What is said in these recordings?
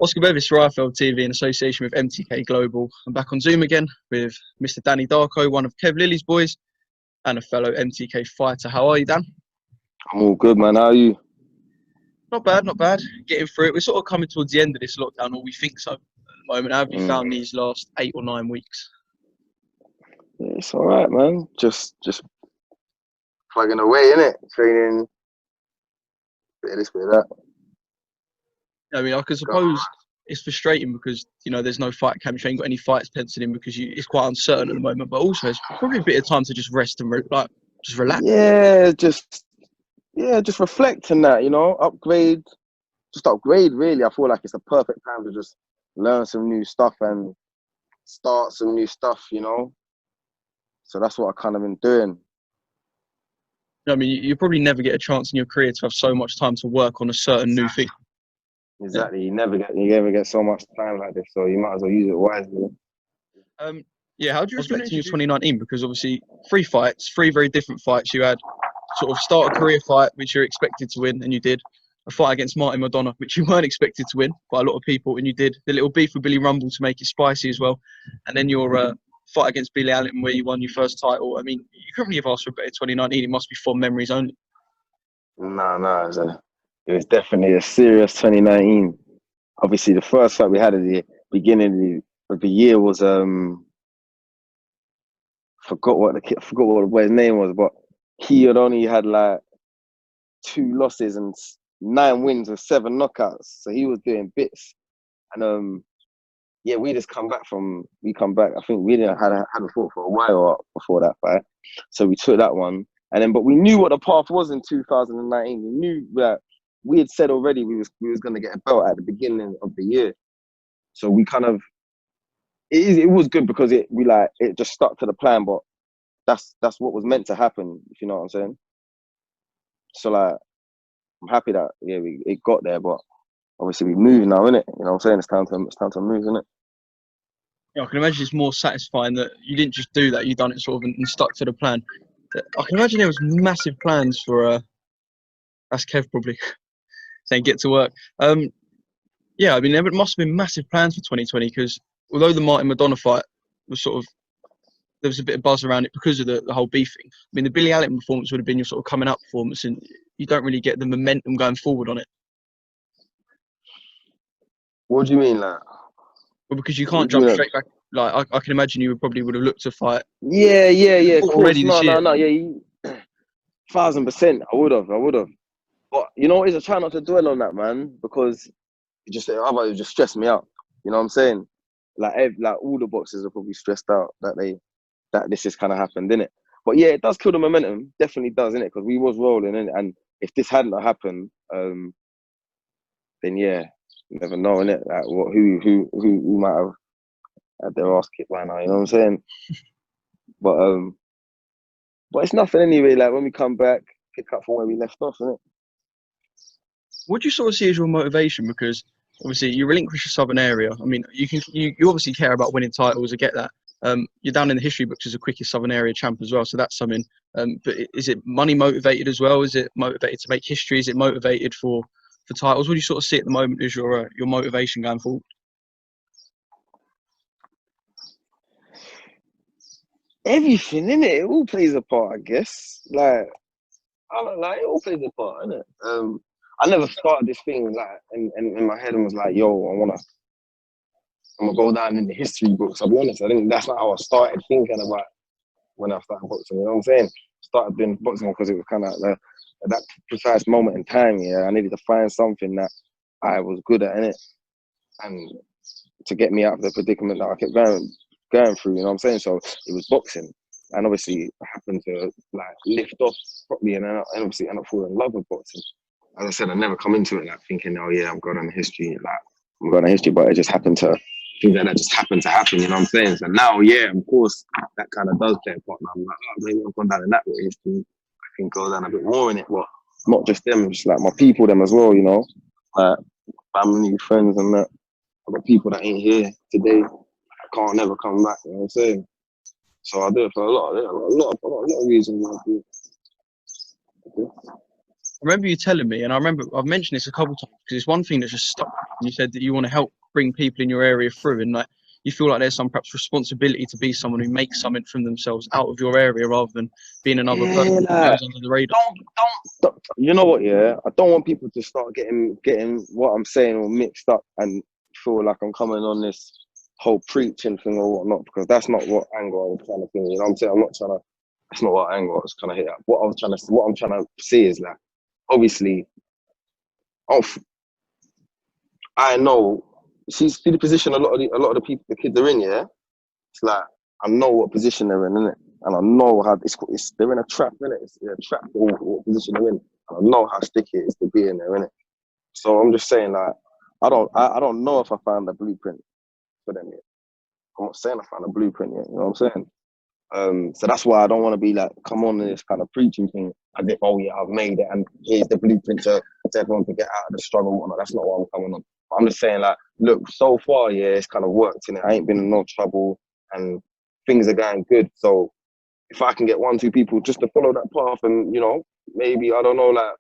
Oscar BEVIS for IFL TV in association with MTK Global. I'm back on Zoom again with Mr. Danny Darko, one of Kev Lilly's boys, and a fellow MTK fighter. How are you, Dan? I'm all good, man. How are you? Not bad, not bad. Getting through it. We're sort of coming towards the end of this lockdown, or we think so at the moment. How have you found these last 8 or 9 weeks? Yeah, it's all right, man. Just plugging away, innit? Training, bit of this, bit of that. I mean, I can suppose it's frustrating because, you know, there's no fight camp. You ain't got any fights penciled in because it's quite uncertain at the moment. But also, it's probably a bit of time to just rest and just relax. Yeah, just reflect on that, you know, upgrade, really. I feel like it's the perfect time to just learn some new stuff and start some new stuff, you know. So that's what I kind of been doing. I mean, you probably never get a chance in your career to have so much time to work on a certain new thing. Exactly. You never get so much time like this, so you might as well use it wisely. Yeah, how do you reflect on your 2019? Because obviously 3 fights, 3 very different fights. You had sort of start a career fight, which you're expected to win, and you did. A fight against Martin Madonna, which you weren't expected to win by a lot of people, and you did. The little beef with Billy Rumble to make it spicy as well. And then your fight against Billy Allen, where you won your first title. I mean, you couldn't really have asked for a better 2019. It must be fond memories only. No, it was definitely a serious 2019. Obviously, the first fight we had at the beginning of the year was forgot what the boy's name was, but he had only had like 2 losses and 9 wins with 7 knockouts, so he was doing bits. And yeah, we come back. I think we didn't had a fought for a while before that fight, so we took that one. And then, but we knew what the path was in 2019. We knew that we had said already we was going to get a belt at the beginning of the year. So we kind of it was good because it just stuck to the plan. But that's what was meant to happen, if you know what I'm saying. So like, I'm happy that it got there, but obviously we move now, innit? You know what I'm saying? It's time to move, innit? Yeah, I can imagine it's more satisfying that you didn't just do that. You done it sort of and stuck to the plan. I can imagine there was massive plans for that's Kev probably saying get to work. Yeah, I mean there must have been massive plans for 2020 because although the Martin Madonna fight was sort of, there was a bit of buzz around it because of the whole beef thing. I mean the Billy Allen performance would have been your sort of coming up performance, and you don't really get the momentum going forward on it. What do you mean, like? Well, because you can't jump straight back. Like I can imagine you probably would have looked to fight. Yeah. Of course. Already this year. No. Yeah, 1000%. I would have. But you know, I try not to dwell on that, man, because otherwise it just stress me out. You know what I'm saying? Like all the boxers are probably stressed out that this has kind of happened, innit? But yeah, it does kill the momentum. Definitely does, innit? Because we was rolling, innit? And if this hadn't happened, then yeah, you never know, innit? Like who might have had their ass kicked by now. You know what I'm saying? But it's nothing anyway. Like when we come back, pick up from where we left off, innit? What do you sort of see as your motivation? Because obviously you relinquish your southern area. I mean, you obviously care about winning titles. I get that. You're down in the history books as the quickest southern area champ as well, so that's something. But is it money motivated as well? Is it motivated to make history? Is it motivated for titles? What do you sort of see at the moment as your motivation going forward? Everything, innit? It all plays a part, I guess. Like it all plays a part, innit? I never started this thing like in my head and was like, yo, I'm gonna go down in the history books. I'll be honest, I think that's not how I started thinking about when I started boxing. You know what I'm saying? I started doing boxing because it was kind of like that precise moment in time. Yeah, I needed to find something that I was good at, innit? And to get me out of the predicament that I kept going through. You know what I'm saying? So it was boxing, and obviously I happened to like lift off properly, and obviously end up falling in love with boxing. As I said, I never come into it like thinking, oh yeah, I'm going on history, but it just happened to, things like that just happened to happen, you know what I'm saying? So now, yeah, of course, that kind of does play a part. Now I'm like, oh, maybe I've gone down in that way, history. I can go down a bit more in it, but not just them, just like my people, them as well, you know? Like family, friends and that. I've got people that ain't here today, I can't never come back, you know what I'm saying? So I do it for a lot of reasons. I do. I remember you telling me, and I've mentioned this a couple of times because it's one thing that just stuck. You said that you want to help bring people in your area through, and like you feel like there's some perhaps responsibility to be someone who makes something from themselves out of your area rather than being another person Yeah, who like, goes under the radar. don't. You know what? Yeah, I don't want people to start getting what I'm saying all mixed up and feel like I'm coming on this whole preaching thing or whatnot, because that's not what angle I was trying to think. You know what I'm saying? I'm not trying to. That's not what angle I was trying to hit at. What I'm trying to see is like, obviously, I know. See the position a lot of the people, the kids are in. Yeah, it's like I know what position they're in, innit? And I know how it's they're in a trap, innit? It's a trap for what position they're in. And I know how sticky it is to be in there, innit? So I'm just saying, like, I don't know if I found the blueprint for them yet. I'm not saying I found a blueprint yet. You know what I'm saying? So that's why I don't want to be like, come on this kind of preaching thing as if, oh yeah, I've made it and here's the blueprint to everyone to get out of the struggle and whatnot. That's not what I'm coming on. But I'm just saying, like, look, so far, yeah, it's kind of worked in it. I ain't been in no trouble and things are going good. So if I can get 1-2 people just to follow that path and, you know, maybe, I don't know, like,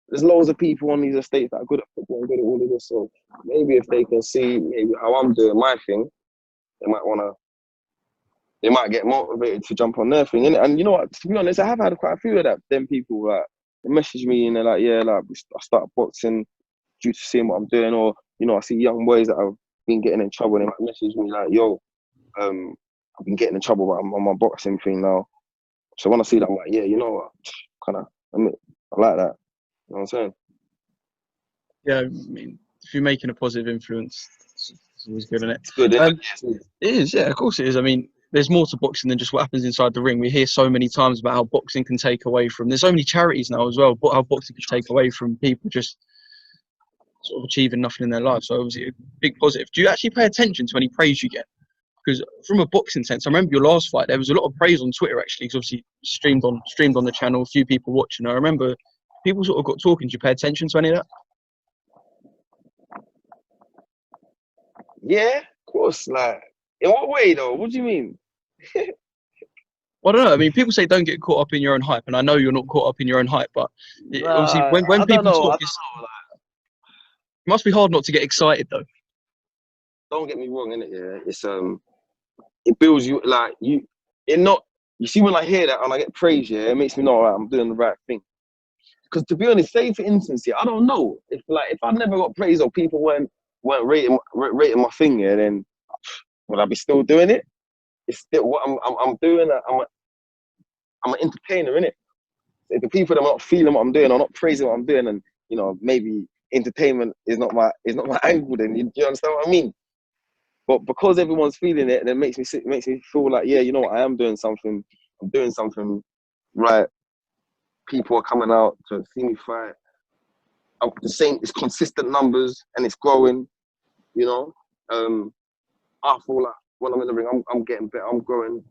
there's loads of people on these estates that are good at football and good at all of this. So maybe if they can see maybe how I'm doing my thing, they might get motivated to jump on their thing, innit? And you know what, to be honest, I have had quite a few of that. Them people, like, they message me and they're like, yeah, like, I started boxing due to seeing what I'm doing. Or, you know, I see young boys that have been getting in trouble and they might message me like, yo, I've been getting in trouble, but I'm on my boxing thing now. So when I see that, I'm like, yeah, you know what, kind of, I like that. You know what I'm saying? Yeah, I mean, if you're making a positive influence, it's always good, isn't it? It's good, isn't it? It is, yeah, of course it is. I mean, there's more to boxing than just what happens inside the ring. We hear so many times about how boxing can take away from. There's so many charities now as well, but how boxing can take away from people just sort of achieving nothing in their life. So obviously, a big positive. Do you actually pay attention to any praise you get? Because from a boxing sense, I remember your last fight. There was a lot of praise on Twitter actually, because obviously streamed on the channel, a few people watching. I remember people sort of got talking. Do you pay attention to any of that? Yeah, of course. Like, in what way though? What do you mean? Well, I don't know. I mean, people say don't get caught up in your own hype, and I know you're not caught up in your own hype, but obviously, Nah, when I don't people know. talk, I don't know. Like, it must be hard not to get excited though. don't get me wrong, innit? Yeah, it's it builds you like you. It not. You see, when I hear that and I get praise, yeah, it makes me know, alright, I'm doing the right thing. Because to be honest, say for instance, yeah, I don't know if I never got praise or people weren't rating my thing, yeah, then would I be still doing it? It's still what I'm doing. I'm an entertainer, innit? If the people that are not feeling what I'm doing or not praising what I'm doing, and you know, maybe entertainment is not my angle, then do you understand what I mean? But because everyone's feeling it, then it makes me feel like, yeah, you know what, I am doing something. I'm doing something right. People are coming out to see me fight. It's consistent numbers and it's growing. You know, I feel like when I'm in the ring, I'm getting better. I'm growing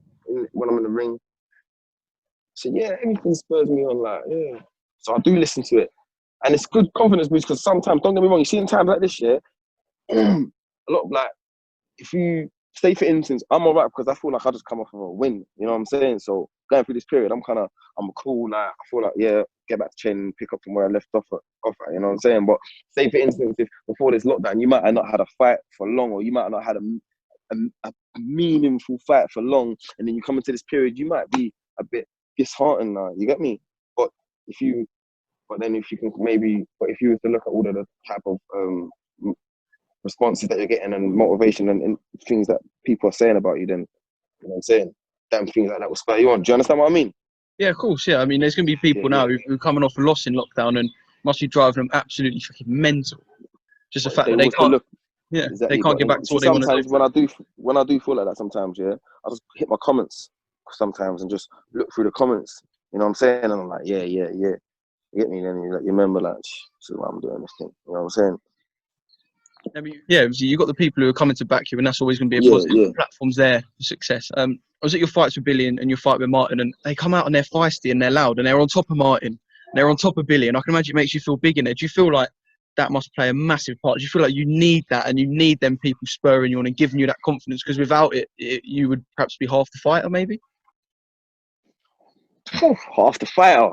when I'm in the ring. So yeah, everything spurs me on. Like, yeah. So I do listen to it, and it's good confidence boost because sometimes, don't get me wrong, you see in times like this, yeah, a lot of like, if you say for instance, I'm alright because I feel like I just come off of a win. You know what I'm saying? So going through this period, I'm cool. Like, I feel like, yeah, get back to training, pick up from where I left off at. You know what I'm saying? But say for instance, if before this lockdown, you might have not had a fight for long, or you might have not had a meaningful fight for long, and then you come into this period, you might be a bit disheartened now. You get me? But if you if you were to look at all of the type of responses that you're getting and motivation and things that people are saying about you, then you know what I'm saying, damn things like that will spur you on. Do you understand what I mean? Yeah, of course. Yeah, I mean, there's going to be people Yeah. now who are coming off a loss in lockdown and must be driving them absolutely fucking mental. Just the fact that they can't. Yeah, Exactly. they can't But get back to see, what they want to do. sometimes when I do feel like that, sometimes, yeah, I just hit my comments sometimes and just look through the comments. You know what I'm saying? And I'm like, yeah. You get me? Then you remember, like, this is why I'm doing this thing. You know what I'm saying? I mean, yeah, obviously you've got the people who are coming to back you, and that's always going to be a positive. Yeah. The platform's there for success. I was at your fights with Billy and your fight with Martin, and they come out and they're feisty and they're loud and they're on top of Martin, and they're on top of Billy, and I can imagine it makes you feel big in there. Do you feel like that must play a massive part? Do you feel like you need that and you need them people spurring you on and giving you that confidence? Because without it, you would perhaps be half the fighter, maybe? Half the fight.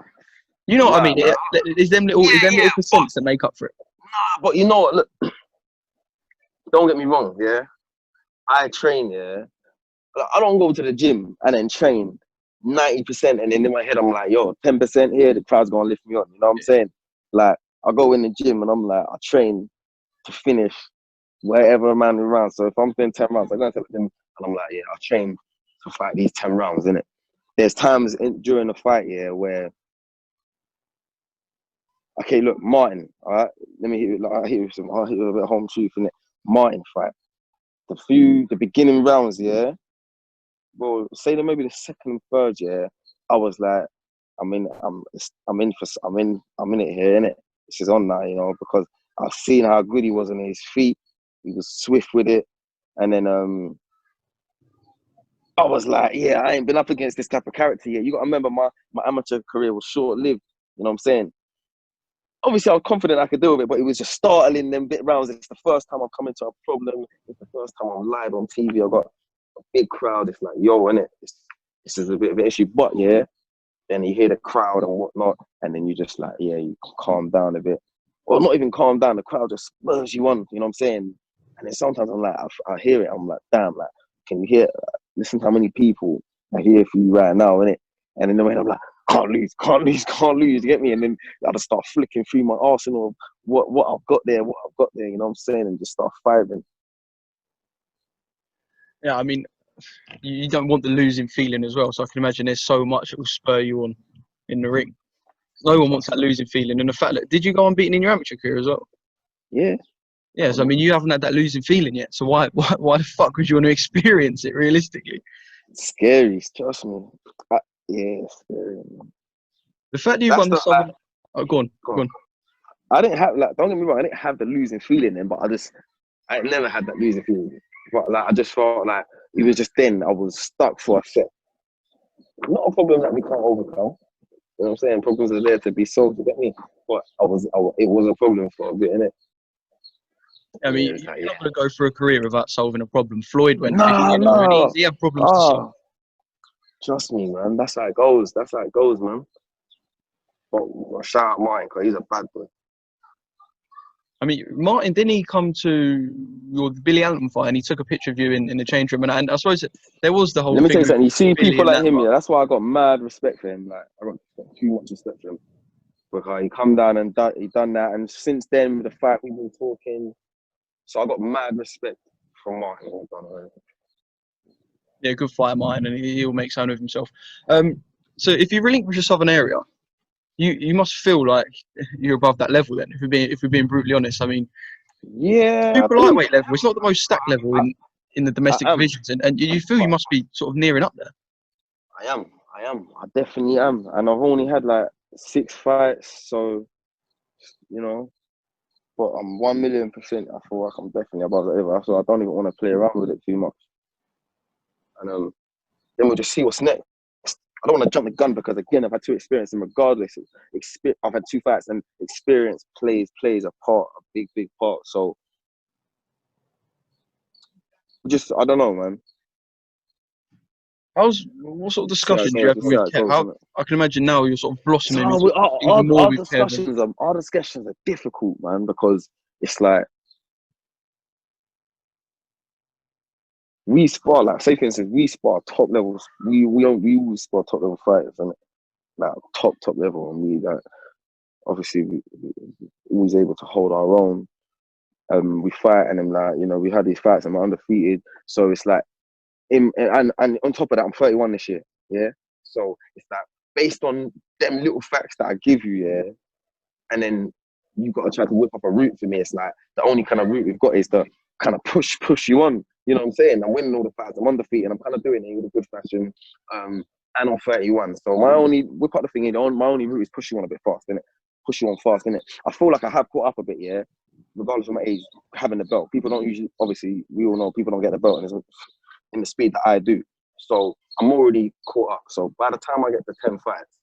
You know what I Nah, mean? Is them little percents that make up for it. but you know what? Look, don't get me wrong, yeah. I train, yeah. Like, I don't go to the gym and then train 90%, and then in my head I'm like, yo, 10% here, the crowd's gonna lift me on. You know what I'm saying? Like, I go in the gym and I'm like, I train to finish wherever amount of rounds. So if I'm doing 10 rounds, I go to the gym and I'm like, yeah, I train to fight these 10 rounds, innit? There's times during the fight, yeah, where, okay, look, Martin, all right, let me hit you, I'll hit you a bit of home truth, innit? Martin fight. The beginning rounds, yeah, bro, say that maybe the second and third, yeah, I was like, I'm in it here, innit? This is on now, you know, because I've seen how good he was on his feet. He was swift with it. And then I was like, yeah, I ain't been up against this type of character yet. You gotta remember my amateur career was short-lived, you know what I'm saying? Obviously, I was confident I could deal with it, but it was just startling them bit rounds. It's the first time I've come into a problem. It's the first time I'm live on TV. I got a big crowd. It's like, yo, innit? This is a bit of an issue. But yeah, then you hear the crowd and whatnot, and then you just like, yeah, you calm down a bit. Or not even calm down, the crowd just spurs you on, you know what I'm saying? And then sometimes I'm like, I hear it, I'm like, damn, like, can you hear, listen to how many people are here for you right now, innit? And in the way I'm like, can't lose, you get me? And then I just start flicking through my arsenal of what I've got there, you know what I'm saying? And just start firing. Yeah, I mean, you don't want the losing feeling as well. So I can imagine there's so much that will spur you on in the ring. No one wants that losing feeling. And the fact that, did you go unbeaten in your amateur career as well? Yeah. Yes, I mean, you haven't had that losing feeling yet. So why the fuck would you want to experience it realistically? It's scary, trust me. Yeah, it's scary. The fact that you've won the Southern... Oh, go on. I didn't have, like, don't get me wrong, I didn't have the losing feeling then, but I never had that losing feeling. But like, I just felt like it was just then I was stuck for a set. Not a problem that we can't overcome. You know what I'm saying? Problems are there to be solved, you get me? But it was a problem for a bit, innit? I mean, you're not going to go through a career without solving a problem. Floyd went through, No. He had problems to solve. Trust me, man. That's how it goes. Man. But shout out Martin, because he's a bad boy. I mean, Martin, didn't he come to your Billy Allen fight and he took a picture of you in the change room? And I suppose there was the whole thing. Let me tell you something. You see Billy people like him, yeah, that's why I got mad respect for him. Like, I got too much respect for him. Because he come down and he done that. And since then, with the fight, we've been talking. So I got mad respect from Martin. Yeah, good fighter, Martin, and he'll make sound of himself. So if you relinquish the Southern area, you must feel like you're above that level then, if we're being brutally honest. I mean, yeah, super lightweight level, it's not the most stacked level in the domestic divisions, and you feel you must be sort of nearing up there. I am. I definitely am. And I've only had like 6 fights, so, you know, but I'm 1,000,000%. I feel like I'm definitely above the level. So I don't even want to play around with it too much. And then we'll just see what's next. I don't want to jump the gun because, again, I've had 2 experiences, and regardless, I've had 2 fights, and experience plays a part, a big part. So, I don't know, man. What sort of discussions do you have with Kev? I can imagine now you're sort of blossoming. Our discussions are difficult, man, because it's like we spar, like, say for instance, we spar top levels. We always spar top level fighters, and like top level, and we like obviously we always able to hold our own. We fight, and then, like, you know, we had these fights and we're undefeated. So it's like, and on top of that, I'm 31 this year. Yeah. So it's like, based on them little facts that I give you, yeah, and then you got to try to whip up a route for me. It's like the only kind of route we've got is to kind of push you on. You know what I'm saying? I'm winning all the fights. I'm undefeated. I'm kind of doing it with a good fashion. And I'm 31. So my only whip up the thing. My only route is push you on a bit fast, innit? Push you on fast, innit? I feel like I have caught up a bit, yeah. Regardless of my age, having the belt. People don't usually, obviously, we all know people don't get the belt in the speed that I do. So I'm already caught up. So by the time I get to 10 fights,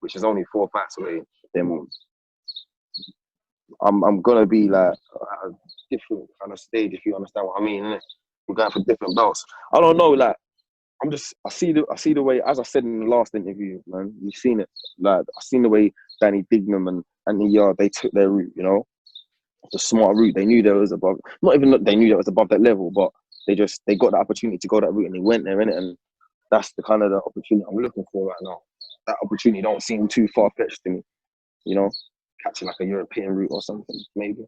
which is only 4 fights away, then I'm gonna be like at a different kind of stage, if you understand what I mean, innit? We're going for different belts. I don't know, like, I see the way, as I said in the last interview, man, you've seen it. Like, I've seen the way Danny Dignam and the Yard, they took their route, you know? the smart route. They knew there was above, not even that they knew that was above that level, but they got the opportunity to go that route and they went there, innit? And that's the kind of the opportunity I'm looking for right now. That opportunity don't seem too far fetched to me, you know, catching like a European route or something, maybe.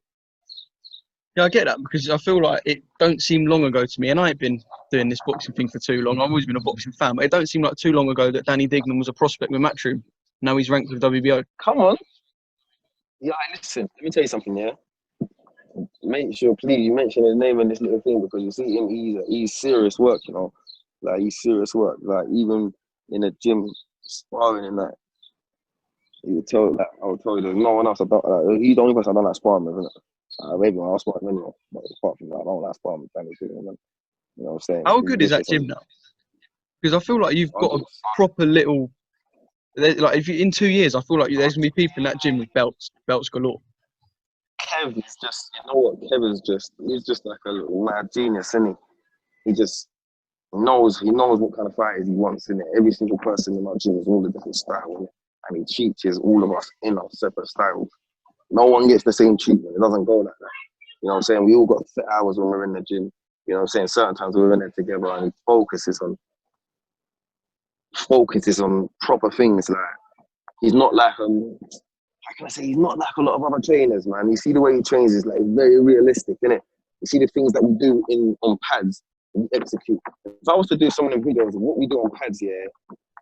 Yeah, I get that because I feel like it don't seem long ago to me, and I ain't been doing this boxing thing for too long. I've always been a boxing fan, but it don't seem like too long ago that Danny Dignam was a prospect with Matchroom. Now he's ranked with WBO. Come on. Yeah, listen, let me tell you something, yeah? Make sure, please, you mention his name in this little thing because you see him, he's serious work, you know? Like, he's serious work. Like, even in the gym, sparring and that, he would tell, like, I would tell you there's no one else I don't, like, he's the only person I don't like sparring with, isn't it? Maybe I'll spar him anyway, but apart from that, I don't like sparring with Danny Dignam, you know what I'm saying? How good is that gym now? Because I feel like you've got a proper little, like if you in 2 years, I feel like there's gonna be people in that gym with belts galore. Kev is just, you know what? Kev is he's just like a little mad genius, isn't he? He just knows what kind of fighters he wants in it. Every single person in our gym is all a different style, innit? And he teaches all of us in our separate styles. No one gets the same treatment. It doesn't go like that. You know what I'm saying? We all got set hours when we're in the gym. You know what I'm saying? Certain times we're in there together and he focuses on proper things. Like, he's not like how can I say, he's not like a lot of other trainers, man. You see the way he trains is like very realistic, innit? You see the things that we do on pads, we execute. If I was to do some of the videos of what we do on pads, yeah,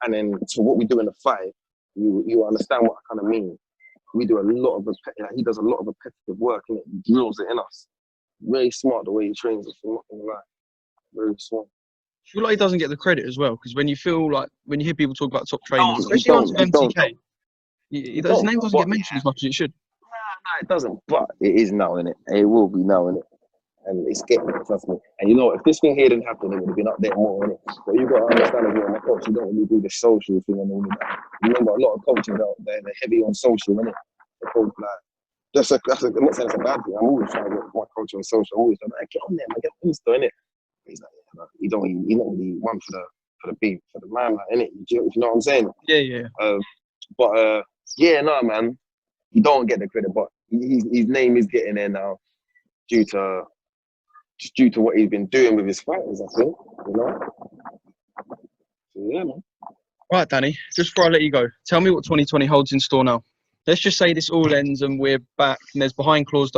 and then to what we do in the fight, you understand what I kind of mean. We do a lot of he does a lot of repetitive work, and it drills it in us. Very smart the way he trains us. I'm not gonna lie, very smart. I feel like he doesn't get the credit as well because when you hear people talk about top trainers, He especially on MTK, his name doesn't But get mentioned as much as it should. Nah, it doesn't. But it is now, innit? It will be now, innit? And it's getting there, trust me. And you know, if this thing here didn't happen, it would have been up there more, innit? But you got to understand as well, my coach, you don't really do the social thing and all of that. Remember, a lot of coaches out there, they're heavy on social, innit? They're called, like, I'm not saying it's a bad thing. I'm always trying to get my coach on social. I'm always trying to get on there, man, get on Insta, innit? He's like, yeah, he's not really one for the beat, for the man, like, innit? You know what I'm saying? Yeah. Yeah, no, man. He don't get the credit, but his name is getting there now due to what he's been doing with his fighters, I think, you know? So, yeah, man. Right, Danny, just before I let you go, tell me what 2020 holds in store now. Let's just say this all ends and we're back and there's behind closed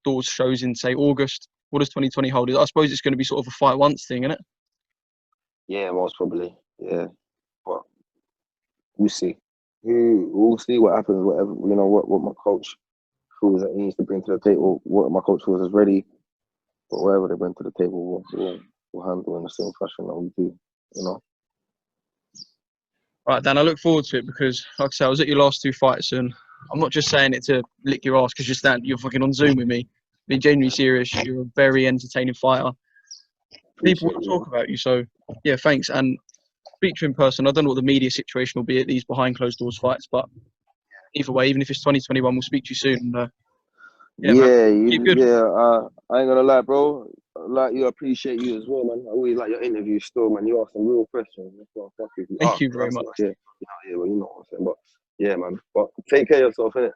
doors shows in, say, August. What does 2020 hold? I suppose it's going to be sort of a fight once thing, isn't it? Yeah, most probably, yeah. But we'll see. We'll see what happens, whatever, you know, what my coach feels that he needs to bring to the table, what my coach feels is ready. But whatever they bring to the table, we'll handle in the same fashion that we do, you know? Right, Dan, I look forward to it because, like I said, I was at your last two fights and I'm not just saying it to lick your ass because you're fucking on Zoom with me. Being genuinely serious, you're a very entertaining fighter. People want to talk about you, so yeah, thanks. And speak to you in person. I don't know what the media situation will be at these behind closed doors fights, but either way, even if it's 2021, we'll speak to you soon. And, keep good. I ain't gonna lie, bro. Like you, appreciate you as well, man. I always like your interviews still, man. You ask some real questions. That's what I fuck with you. Thank you very much. Yeah, well, you know what I'm saying. But yeah, man. But take care of yourself, innit?